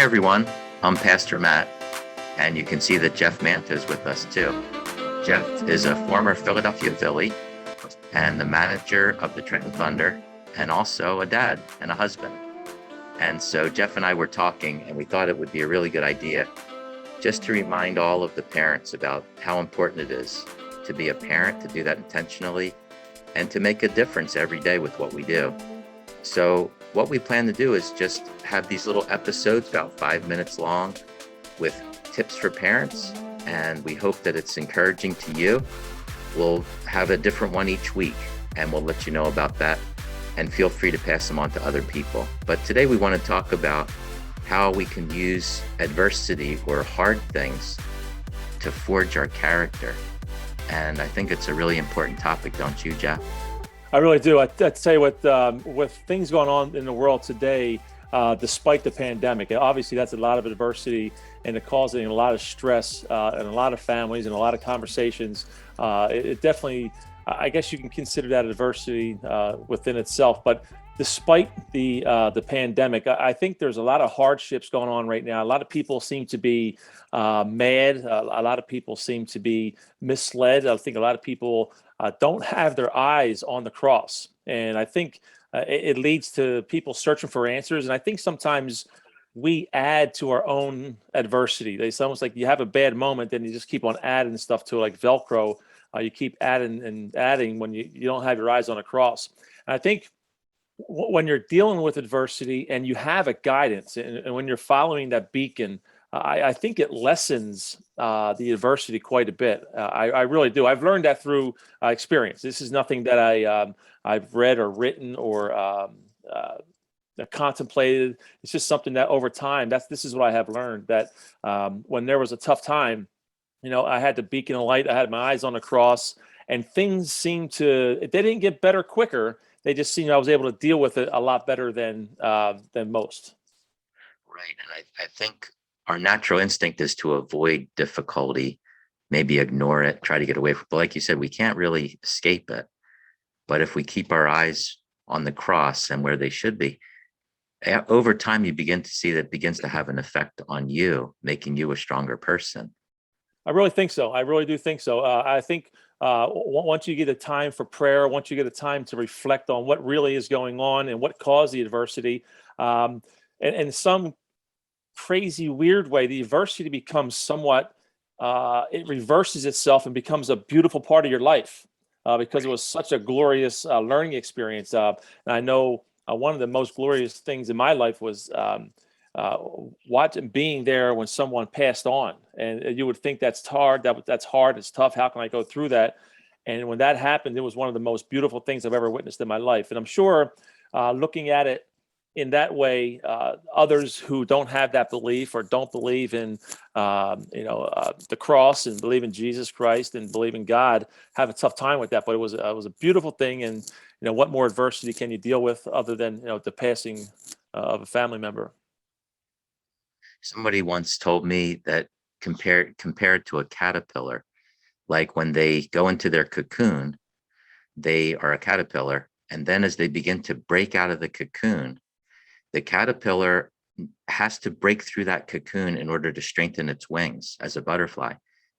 everyone. I'm Pastor Matt, and you can see that Jeff Manto is with us too. Jeff is a former Philadelphia Philly and the manager of the Trenton Thunder, and also a dad and a husband. And so Jeff and I were talking, and we thought it would be a really good idea just to remind all of the parents about how important it is to be a parent, to do that intentionally, and to make a difference every day with what we do. So what we plan to do is just have these little episodes about 5 minutes long with tips for parents, and we hope that it's encouraging to you. We'll have a different one each week, and we'll let you know about that, and feel free to pass them on to other people. But today we want to talk about how we can use adversity or hard things to forge our character. And I think it's a really important topic, don't you, Jeff? I really do. I'd say with things going on in the world today, despite the pandemic, and obviously that's a lot of adversity and it causing a lot of stress in a lot of families and a lot of conversations. It definitely, I guess you can consider that adversity within itself. But despite the pandemic, I think there's a lot of hardships going on right now. A lot of people seem to be mad. A lot of people seem to be misled. I think a lot of people don't have their eyes on the cross. And I think it leads to people searching for answers. And I think sometimes we add to our own adversity. It's almost like you have a bad moment, then you just keep on adding stuff to it, like Velcro. You keep adding and adding when you don't have your eyes on a cross. And I think when you're dealing with adversity and you have a guidance, and when you're following that beacon, I think it lessens the adversity quite a bit. I really do. I've learned that through experience. This is nothing that I've read or written or contemplated. It's just something that over time, this is what I have learned, that when there was a tough time, I had the beacon of light. I had my eyes on the cross, and things they didn't get better quicker. They just seemed I was able to deal with it a lot better than most. Right. And I think our natural instinct is to avoid difficulty, maybe ignore it, try to get away from it. But like you said, we can't really escape it. But if we keep our eyes on the cross and where they should be, over time, you begin to see that it begins to have an effect on you, making you a stronger person. I really think so. I really do think so. I think once you get a time for prayer, once you get a time to reflect on what really is going on and what caused the adversity, and in some crazy, weird way, the adversity becomes somewhat, it reverses itself and becomes a beautiful part of your life because it was such a glorious learning experience. And I know one of the most glorious things in my life was watching, being there when someone passed on, and you would think that's hard, that's hard, it's tough, how can I go through that? And when that happened, it was one of the most beautiful things I've ever witnessed in my life. And I'm sure looking at it in that way, others who don't have that belief or don't believe in the cross and believe in Jesus Christ and believe in God have a tough time with that. But it was a beautiful thing. And what more adversity can you deal with other than the passing of a family member? Somebody once told me that compared to a caterpillar, like when they go into their cocoon, they are a caterpillar. And then as they begin to break out of the cocoon, the caterpillar has to break through that cocoon in order to strengthen its wings as a butterfly.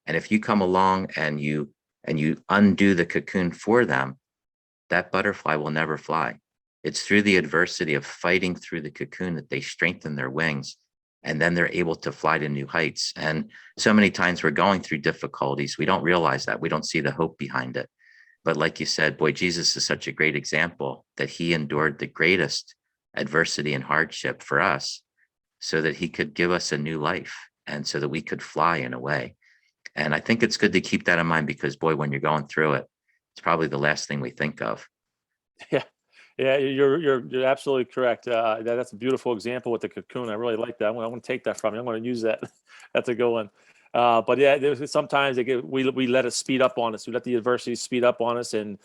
And if you come along and you undo the cocoon for them, that butterfly will never fly. It's through the adversity of fighting through the cocoon that they strengthen their wings, and then they're able to fly to new heights. And so many times we're going through difficulties. We don't realize that. We don't see the hope behind it. But like you said, boy, Jesus is such a great example that he endured the greatest adversity and hardship for us so that he could give us a new life and so that we could fly in a way. And I think it's good to keep that in mind because, boy, when you're going through it, it's probably the last thing we think of. Yeah. Yeah, you're absolutely correct. That's a beautiful example with the cocoon. I really like that. I want to take that from you. I'm going to use that. That's a good one. But yeah, sometimes we let it speed up on us. We let the adversity speed up on us, and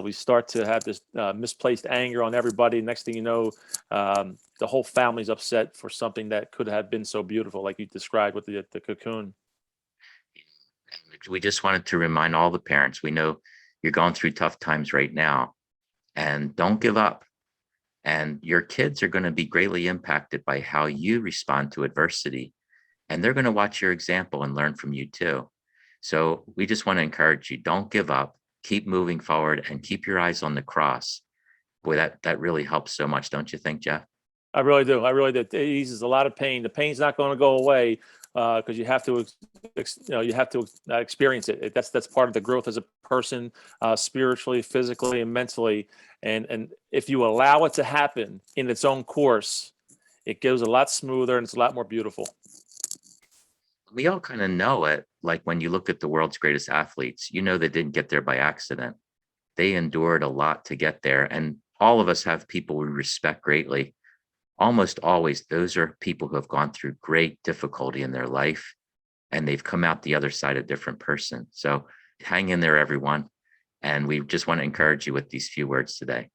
we start to have this misplaced anger on everybody. Next thing you know, the whole family's upset for something that could have been so beautiful, like you described with the cocoon. We just wanted to remind all the parents, we know you're going through tough times right now, and don't give up. And your kids are going to be greatly impacted by how you respond to adversity. And they're going to watch your example and learn from you too. So we just want to encourage you, don't give up, keep moving forward and keep your eyes on the cross. Boy, that really helps so much, don't you think, Jeff? I really do. I really do. It eases a lot of pain. The pain's not going to go away because you have to, you have to experience it. That's part of the growth as a person, spiritually, physically, and mentally. And if you allow it to happen in its own course, it goes a lot smoother and it's a lot more beautiful. We all kind of know it. Like when you look at the world's greatest athletes, you know they didn't get there by accident. They endured a lot to get there. And all of us have people we respect greatly. Almost always, those are people who have gone through great difficulty in their life and they've come out the other side a different person. So hang in there, everyone. And we just want to encourage you with these few words today.